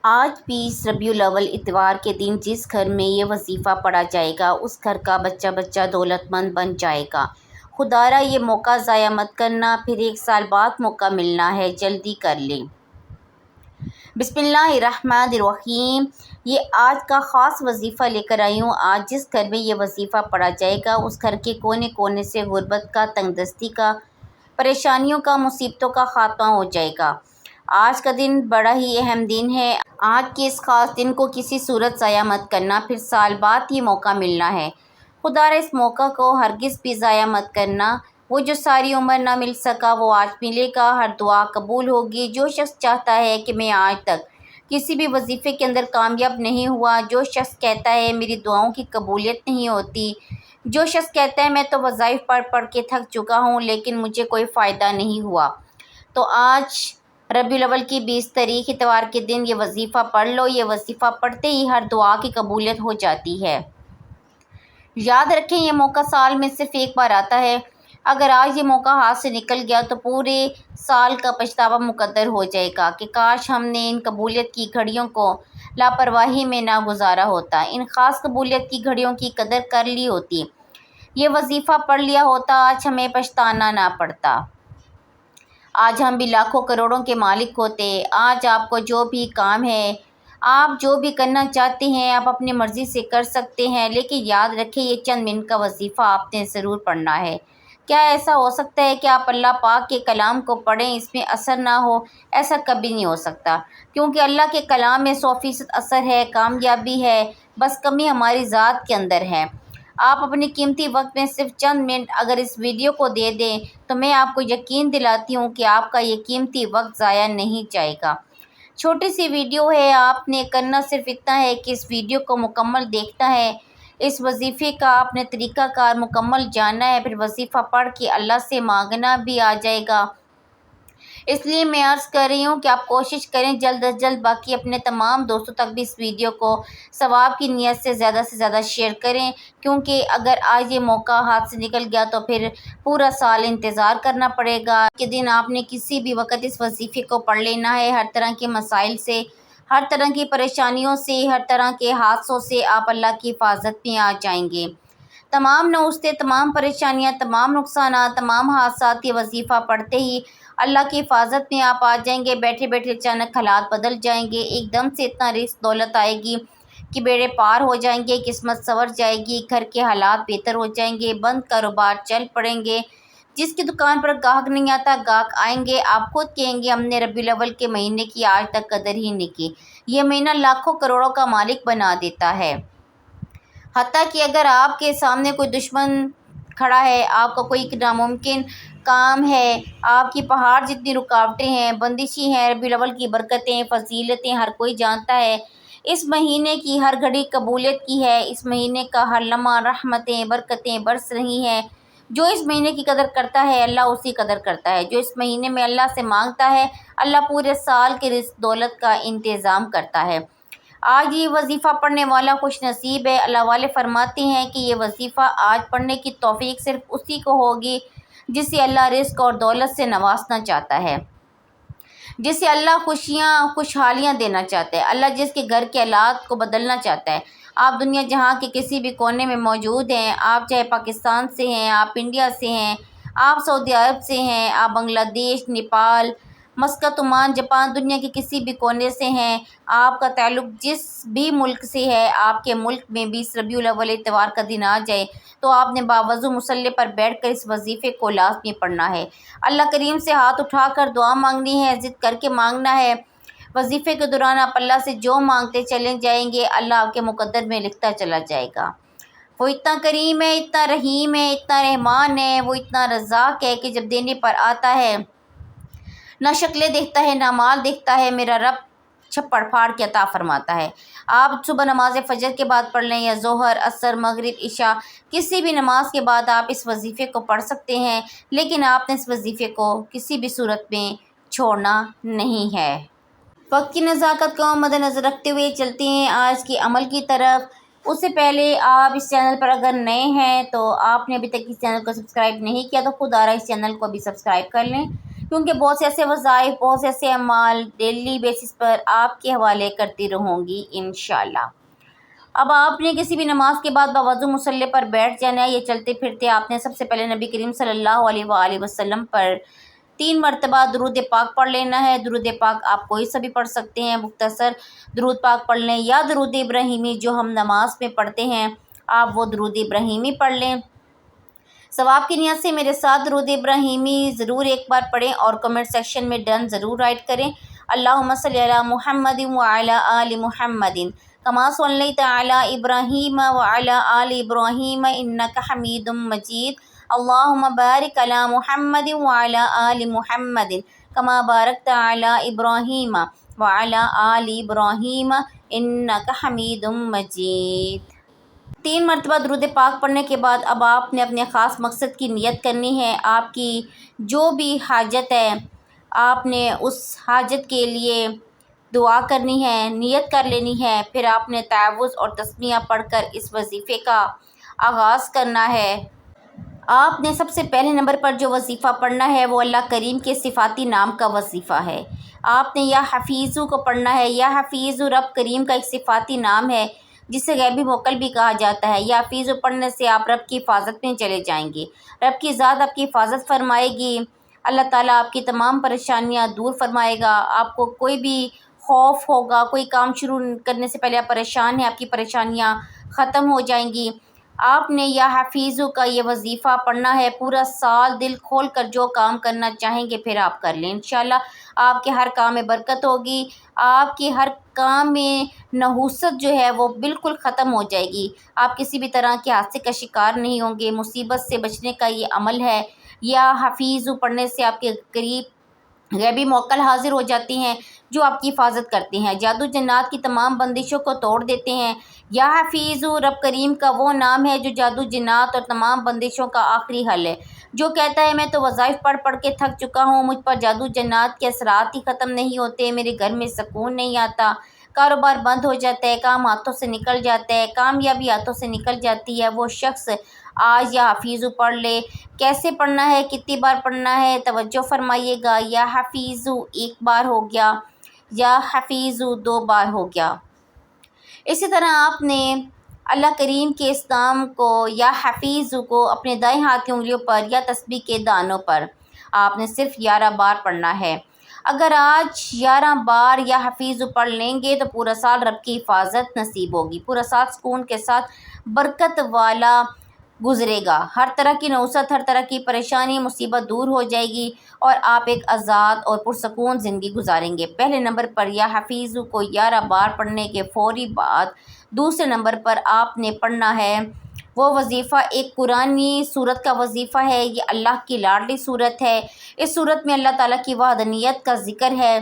آج 20 ربیع الاول اتوار کے دن جس گھر میں یہ وظیفہ پڑھا جائے گا اس گھر کا بچہ بچہ دولت مند بن جائے گا۔ خدارا یہ موقع ضائع مت کرنا، پھر 1 سال بعد موقع ملنا ہے، جلدی کر لیں۔ بسم اللہ الرحمن الرحیم۔ یہ آج کا خاص وظیفہ لے کر آئی ہوں۔ آج جس گھر میں یہ وظیفہ پڑھا جائے گا اس گھر کے کونے کونے سے غربت کا، تنگ دستی کا، پریشانیوں کا، مصیبتوں کا خاتمہ ہو جائے گا۔ آج کا دن بڑا ہی اہم دن ہے۔ آج کے اس خاص دن کو کسی صورت ضائع مت کرنا، پھر سال بعد یہ موقع ملنا ہے۔ خدارا اس موقع کو ہرگز بھی ضائع مت کرنا۔ وہ جو ساری عمر نہ مل سکا وہ آج ملے گا۔ ہر دعا قبول ہوگی۔ جو شخص چاہتا ہے کہ میں آج تک کسی بھی وظیفے کے اندر کامیاب نہیں ہوا، جو شخص کہتا ہے میری دعاؤں کی قبولیت نہیں ہوتی، جو شخص کہتا ہے میں تو وظائف پڑھ پڑھ کے تھک چکا ہوں لیکن مجھے کوئی فائدہ نہیں ہوا، تو آج ربیع الاول کی 20 تاریخ اتوار کے دن یہ وظیفہ پڑھ لو۔ یہ وظیفہ پڑھتے ہی ہر دعا کی قبولیت ہو جاتی ہے۔ یاد رکھیں یہ موقع سال میں صرف ایک بار آتا ہے۔ اگر آج یہ موقع ہاتھ سے نکل گیا تو پورے سال کا پچھتاوا مقدر ہو جائے گا کہ کاش ہم نے ان قبولیت کی گھڑیوں کو لاپرواہی میں نہ گزارا ہوتا، ان خاص قبولیت کی گھڑیوں کی قدر کر لی ہوتی، یہ وظیفہ پڑھ لیا ہوتا، آج ہمیں پچھتانا نہ پڑتا، آج ہم بھی لاکھوں کروڑوں کے مالک ہوتے۔ آج آپ کو جو بھی کام ہے، آپ جو بھی کرنا چاہتے ہیں آپ اپنی مرضی سے کر سکتے ہیں، لیکن یاد رکھیں یہ چند منٹ کا وظیفہ آپ نے ضرور پڑھنا ہے۔ کیا ایسا ہو سکتا ہے کہ آپ اللہ پاک کے کلام کو پڑھیں اس میں اثر نہ ہو؟ ایسا کبھی نہیں ہو سکتا، کیونکہ اللہ کے کلام میں 100% اثر ہے، کامیابی ہے، بس کمی ہماری ذات کے اندر ہے۔ آپ اپنی قیمتی وقت میں صرف چند منٹ اگر اس ویڈیو کو دے دیں تو میں آپ کو یقین دلاتی ہوں کہ آپ کا یہ قیمتی وقت ضائع نہیں جائے گا۔ چھوٹی سی ویڈیو ہے، آپ نے کرنا صرف اتنا ہے کہ اس ویڈیو کو مکمل دیکھنا ہے، اس وظیفے کا آپ نے طریقہ کار مکمل جاننا ہے، پھر وظیفہ پڑھ کے اللہ سے مانگنا بھی آ جائے گا۔ اس لیے میں عرض کر رہی ہوں کہ آپ کوشش کریں جلد از جلد، باقی اپنے تمام دوستوں تک بھی اس ویڈیو کو ثواب کی نیت سے زیادہ شیئر کریں، کیونکہ اگر آج یہ موقع ہاتھ سے نکل گیا تو پھر پورا سال انتظار کرنا پڑے گا۔ آج کے دن آپ نے کسی بھی وقت اس وظیفے کو پڑھ لینا ہے۔ ہر طرح کے مسائل سے، ہر طرح کی پریشانیوں سے، ہر طرح کے حادثوں سے آپ اللہ کی حفاظت میں آ جائیں گے۔ تمام نوستیں، تمام پریشانیاں، تمام نقصانات، تمام حادثات یہ وظیفہ پڑھتے ہی اللہ کی حفاظت میں آپ آ جائیں گے۔ بیٹھے بیٹھے اچانک حالات بدل جائیں گے، ایک دم سے اتنا رزق دولت آئے گی کہ بیڑے پار ہو جائیں گے، قسمت سنور جائے گی، گھر کے حالات بہتر ہو جائیں گے، بند کاروبار چل پڑیں گے، جس کی دکان پر گاہک نہیں آتا گاہک آئیں گے، آپ خود کہیں گے ہم نے ربیع الاول کے مہینے کی آج تک قدر ہی نہیں کی۔ یہ مہینہ لاکھوں کروڑوں کا مالک بنا دیتا ہے۔ حتیٰ کہ اگر آپ کے سامنے کوئی دشمن کھڑا ہے، آپ کا کوئی ناممکن کام ہے، آپ کی پہاڑ جتنی رکاوٹیں ہیں، بندشیں ہیں، ربیع الاول کی برکتیں، فضیلتیں ہر کوئی جانتا ہے۔ اس مہینے کی ہر گھڑی قبولیت کی ہے، اس مہینے کا ہر لمحہ رحمتیں برکتیں برس رہی ہیں۔ جو اس مہینے کی قدر کرتا ہے اللہ اسی قدر کرتا ہے، جو اس مہینے میں اللہ سے مانگتا ہے اللہ پورے سال کے رزق دولت کا انتظام کرتا ہے۔ آج یہ وظیفہ پڑھنے والا خوش نصیب ہے۔ اللہ والے فرماتے ہیں کہ یہ وظیفہ آج پڑھنے کی توفیق صرف اسی کو ہوگی جسے اللہ رزق اور دولت سے نوازنا چاہتا ہے، جسے اللہ خوشحالیاں دینا چاہتا ہے، اللہ جس کے گھر کے حالات کو بدلنا چاہتا ہے۔ آپ دنیا جہاں کے کسی بھی کونے میں موجود ہیں، آپ چاہے پاکستان سے ہیں، آپ انڈیا سے ہیں، آپ سعودی عرب سے ہیں، آپ بنگلہ دیش، نیپال، مسقط، عمان، جاپان، دنیا کے کسی بھی کونے سے ہیں، آپ کا تعلق جس بھی ملک سے ہے، آپ کے ملک میں 20 ربیع الاول اتوار کا دن آ جائے تو آپ نے باوضو مصلی پر بیٹھ کر اس وظیفے کو لازمی پڑھنا ہے۔ اللہ کریم سے ہاتھ اٹھا کر دعا مانگنی ہے، ضد کر کے مانگنا ہے۔ وظیفے کے دوران آپ اللہ سے جو مانگتے چلے جائیں گے اللہ آپ کے مقدر میں لکھتا چلا جائے گا۔ وہ اتنا کریم ہے، اتنا رحیم ہے، اتنا رحمان ہے، وہ اتنا رزاق ہے کہ جب دینے پر آتا ہے نہ شکلیں دیکھتا ہے نہ مال دیکھتا ہے، میرا رب چھپڑ پھاڑ کے عطا فرماتا ہے۔ آپ صبح نماز فجر کے بعد پڑھ لیں یا ظہر، عصر، مغرب، عشاء، کسی بھی نماز کے بعد آپ اس وظیفے کو پڑھ سکتے ہیں، لیکن آپ نے اس وظیفے کو کسی بھی صورت میں چھوڑنا نہیں ہے۔ وقت کی نزاکت کو مد نظر رکھتے ہوئے چلتے ہیں آج کے عمل کی طرف۔ اس سے پہلے آپ اس چینل پر اگر نئے ہیں تو آپ نے ابھی تک اس چینل کو سبسکرائب نہیں کیا تو خود اس چینل کو بھی سبسکرائب کر لیں، کیونکہ بہت سے ایسے وظائف، بہت سے ایسے اعمال ڈیلی بیسس پر آپ کے حوالے کرتی رہوں گی انشاءاللہ۔ اب آپ نے کسی بھی نماز کے بعد باوضو مصلی پر بیٹھ جانا ہے، یہ چلتے پھرتے آپ نے سب سے پہلے نبی کریم صلی اللہ علیہ وآلہ وسلم پر 3 مرتبہ درود پاک پڑھ لینا ہے۔ درود پاک آپ کوئی سا بھی پڑھ سکتے ہیں، مختصر درود پاک پڑھ لیں، یا درود ابراہیمی جو ہم نماز میں پڑھتے ہیں آپ وہ درود ابراہیمی پڑھ لیں۔ ثواب کی نیت سے میرے ساتھ درود ابراہیمی ضرور ایک بار پڑھیں اور کمنٹ سیکشن میں ڈن ضرور رائٹ کریں۔ اللہم صلی علی محمد وعلی آل محمد کما صلیت علی ابراہیم وعلی آل ابراہیم انک حمید مجید۔ اللہم بارک علی محمد وعلی آل محمد کما بارکت علی ابراہیم وعلی آل ابراہیم انک حمید مجید۔ 3 مرتبہ درود پاک پڑھنے کے بعد اب آپ نے اپنے خاص مقصد کی نیت کرنی ہے۔ آپ کی جو بھی حاجت ہے آپ نے اس حاجت کے لیے دعا کرنی ہے، نیت کر لینی ہے، پھر آپ نے تعوذ اور تسمیہ پڑھ کر اس وظیفے کا آغاز کرنا ہے۔ آپ نے سب سے پہلے نمبر پر جو وظیفہ پڑھنا ہے وہ اللہ کریم کے صفاتی نام کا وظیفہ ہے۔ آپ نے یا حفیظو کو پڑھنا ہے۔ یا حفیظو رب کریم کا ایک صفاتی نام ہے جسے غیبی موکل بھی کہا جاتا ہے۔ یا حفیظو پڑھنے سے آپ رب کی حفاظت میں چلے جائیں گے، رب کی ذات آپ کی حفاظت فرمائے گی، اللہ تعالیٰ آپ کی تمام پریشانیاں دور فرمائے گا۔ آپ کو کوئی بھی خوف ہوگا، کوئی کام شروع کرنے سے پہلے آپ پریشان ہیں، آپ کی پریشانیاں ختم ہو جائیں گی۔ آپ نے یا حفیظو کا یہ وظیفہ پڑھنا ہے پورا سال، دل کھول کر جو کام کرنا چاہیں گے پھر آپ کر لیں انشاءاللہ۔ آپ کے ہر کام میں برکت ہوگی، آپ کے ہر کام میں نحوست جو ہے وہ بالکل ختم ہو جائے گی، آپ کسی بھی طرح کے حادثے کا شکار نہیں ہوں گے۔ مصیبت سے بچنے کا یہ عمل ہے۔ یا حفیظو پڑھنے سے آپ کے قریب غیبی موکل حاضر ہو جاتے ہیں جو آپ کی حفاظت کرتے ہیں، جادو جنات کی تمام بندشوں کو توڑ دیتے ہیں۔ یا حفیظو رب کریم کا وہ نام ہے جو جادو جنات اور تمام بندشوں کا آخری حل ہے۔ جو کہتا ہے میں تو وظائف پڑھ پڑھ کے تھک چکا ہوں، مجھ پر جادو جنات کے اثرات ہی ختم نہیں ہوتے، میرے گھر میں سکون نہیں آتا، کاروبار بند ہو جاتا ہے، کام ہاتھوں سے نکل جاتا ہے، کامیابی ہاتھوں سے نکل جاتی ہے، وہ شخص آج یا حفیظو پڑھ لے۔ کیسے پڑھنا ہے، کتنی بار پڑھنا ہے، توجہ فرمائیے گا۔ یا حفیظو 1 بار ہو گیا، یا حفیظو 2 بار ہو گیا۔ اسی طرح آپ نے اللہ کریم کے اس نام کو یا حفیظو کو اپنے دائیں ہاتھ کی انگلیوں پر یا تسبیح کے دانوں پر آپ نے صرف 11 بار پڑھنا ہے۔ اگر آج 11 بار یا حفیظو پڑھ لیں گے تو پورا سال رب کی حفاظت نصیب ہوگی، پورا سال سکون کے ساتھ برکت والا گزرے گا، ہر طرح کی نحوست، ہر طرح کی پریشانی مصیبت دور ہو جائے گی اور آپ ایک آزاد اور پرسکون زندگی گزاریں گے۔ پہلے نمبر پر یا حفیظو کو 11 بار پڑھنے کے فوری بعد دوسرے نمبر پر آپ نے پڑھنا ہے وہ وظیفہ ایک قرآنی صورت کا وظیفہ ہے۔ یہ اللہ کی لاڈلی صورت ہے۔ اس صورت میں اللہ تعالیٰ کی وحدانیت کا ذکر ہے۔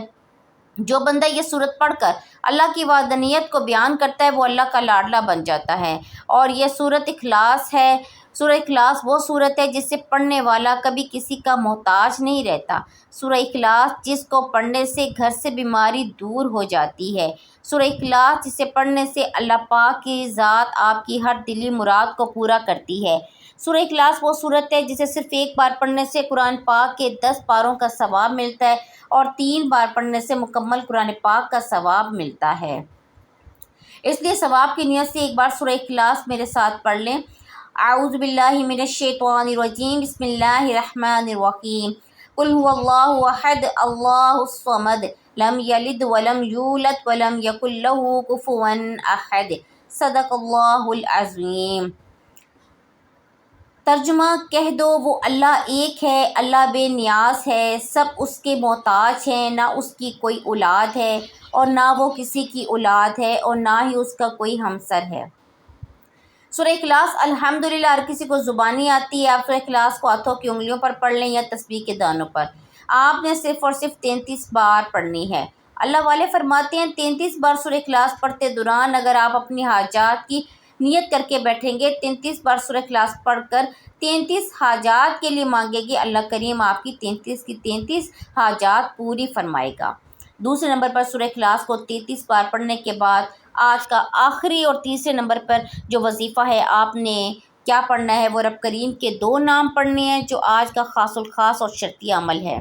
جو بندہ یہ صورت پڑھ کر اللہ کی وحدانیت کو بیان کرتا ہے وہ اللہ کا لاڈلا بن جاتا ہے۔ اور یہ صورت اخلاص ہے۔ سورہ اخلاص وہ صورت ہے جس سے پڑھنے والا کبھی کسی کا محتاج نہیں رہتا۔ سورہ اخلاص جس کو پڑھنے سے گھر سے بیماری دور ہو جاتی ہے۔ سورہ اخلاص جسے پڑھنے سے اللہ پاک کی ذات آپ کی ہر دلی مراد کو پورا کرتی ہے۔ سورہ اخلاص وہ صورت ہے جسے صرف 1 بار پڑھنے سے قرآن پاک کے 10 پاروں کا ثواب ملتا ہے اور 3 بار پڑھنے سے مکمل قرآن پاک کا ثواب ملتا ہے۔ اس لیے ثواب کی نیت سے 1 بار سورہ اخلاص میرے ساتھ پڑھ لیں۔ اعوذ باللہ من الشیطان الرجیم، بسم اللہ الرحمن الرحیم، قل هو اللہ احد اللہ الصمد لم یلد ولم یولد ولم یکن له کفوا احد، صدق اللہ العظیم۔ ترجمہ کہہ دو وہ اللہ ایک ہے، اللہ بے نیاز ہے، سب اس کے محتاج ہیں، نہ اس کی کوئی اولاد ہے اور نہ وہ کسی کی اولاد ہے اور نہ ہی اس کا کوئی ہمسر ہے۔ سورہ اخلاص الحمدللہ ہر کسی کو زبانی آتی ہے۔ آپ سورہ اخلاص کو ہاتھوں کی انگلیوں پر پڑھ لیں یا تسبیح کے دانوں پر۔ آپ نے صرف اور صرف 33 بار پڑھنی ہے۔ اللہ والے فرماتے ہیں 33 بار سورہ اخلاص پڑھتے دوران اگر آپ اپنی حاجات کی نیت کر کے بیٹھیں گے، 33 بار سورہ اخلاص پڑھ کر 33 حاجات کے لیے مانگے گی، اللہ کریم آپ کی 33 کی 33 حاجات پوری فرمائے گا۔ دوسرے نمبر پر سورہ اخلاص کو 33 بار پڑھنے کے بعد آج کا آخری اور تیسرے نمبر پر جو وظیفہ ہے آپ نے کیا پڑھنا ہے وہ رب کریم کے 2 نام پڑھنے ہیں جو آج کا خاص الخاص اور شرطی عمل ہے۔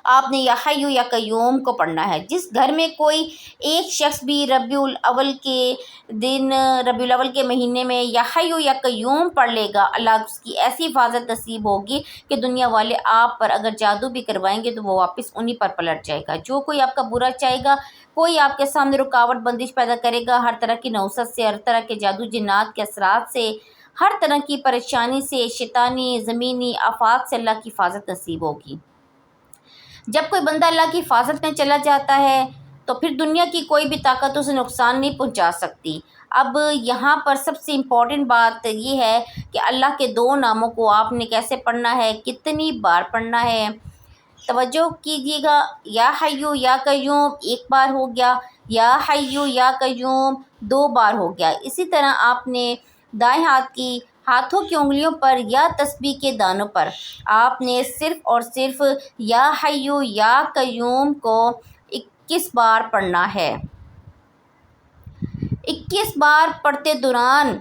آپ نے یا حی یا قیوم کو پڑھنا ہے۔ جس گھر میں کوئی ایک شخص بھی ربیع الاول کے مہینے میں یا حی یا قیوم پڑھ لے گا، اللہ اس کی ایسی حفاظت نصیب ہوگی کہ دنیا والے آپ پر اگر جادو بھی کروائیں گے تو وہ واپس انہی پر پلٹ جائے گا۔ جو کوئی آپ کا برا چاہے گا، کوئی آپ کے سامنے رکاوٹ بندش پیدا کرے گا، ہر طرح کی نحوست سے، ہر طرح کے جادو جنات کے اثرات سے، ہر طرح کی پریشانی سے، شیطانی زمینی آفات سے اللہ کی حفاظت نصیب ہوگی۔ جب کوئی بندہ اللہ کی حفاظت میں چلا جاتا ہے تو پھر دنیا کی کوئی بھی طاقت اسے نقصان نہیں پہنچا سکتی۔ اب یہاں پر سب سے امپورٹنٹ بات یہ ہے کہ اللہ کے 2 ناموں کو آپ نے کیسے پڑھنا ہے، کتنی بار پڑھنا ہے۔ توجہ کیجیے گا، یا حی یا قیوم 1 بار ہو گیا، یا حی یا قیوم 2 بار ہو گیا۔ اسی طرح آپ نے دائیں ہاتھوں کی انگلیوں پر یا تسبیح کے دانوں پر آپ نے صرف اور صرف یا حی یا قیوم کو 21 بار پڑھنا ہے۔ 21 بار پڑھتے دوران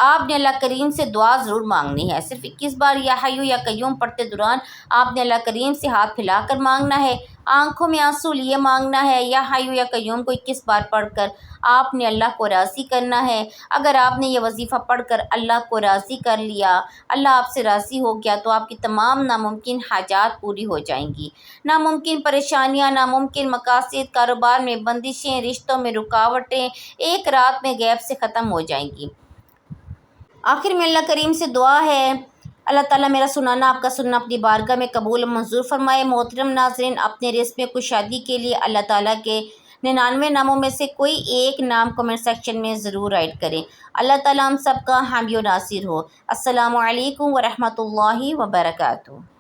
آپ نے اللہ کریم سے دعا ضرور مانگنی ہے۔ صرف 21 بار یا حی یا قیوم پڑھتے دوران آپ نے اللہ کریم سے ہاتھ پھیلا کر مانگنا ہے، آنکھوں میں آنسو لیے مانگنا ہے۔ یا حی یا قیوم کو 21 بار پڑھ کر آپ نے اللہ کو راضی کرنا ہے۔ اگر آپ نے یہ وظیفہ پڑھ کر اللہ کو راضی کر لیا، اللہ آپ سے راضی ہو گیا، تو آپ کی تمام ناممکن حاجات پوری ہو جائیں گی۔ ناممکن پریشانیاں، ناممکن مقاصد، کاروبار میں بندشیں، رشتوں میں رکاوٹیں ایک رات میں غیب سے ختم ہو جائیں گی۔ آخر میں اللہ کریم سے دعا ہے، اللہ تعالیٰ میرا سنانا، آپ کا سننا اپنی بارگاہ میں قبول و منظور فرمائے۔ محترم ناظرین، اپنے رزق میں کشادگی کے لیے اللہ تعالیٰ کے 99 ناموں میں سے کوئی ایک نام کمنٹ سیکشن میں ضرور رائٹ کریں۔ اللہ تعالیٰ ہم سب کا حامی و ناصر ہو۔ السلام علیکم ورحمۃ اللہ وبرکاتہ۔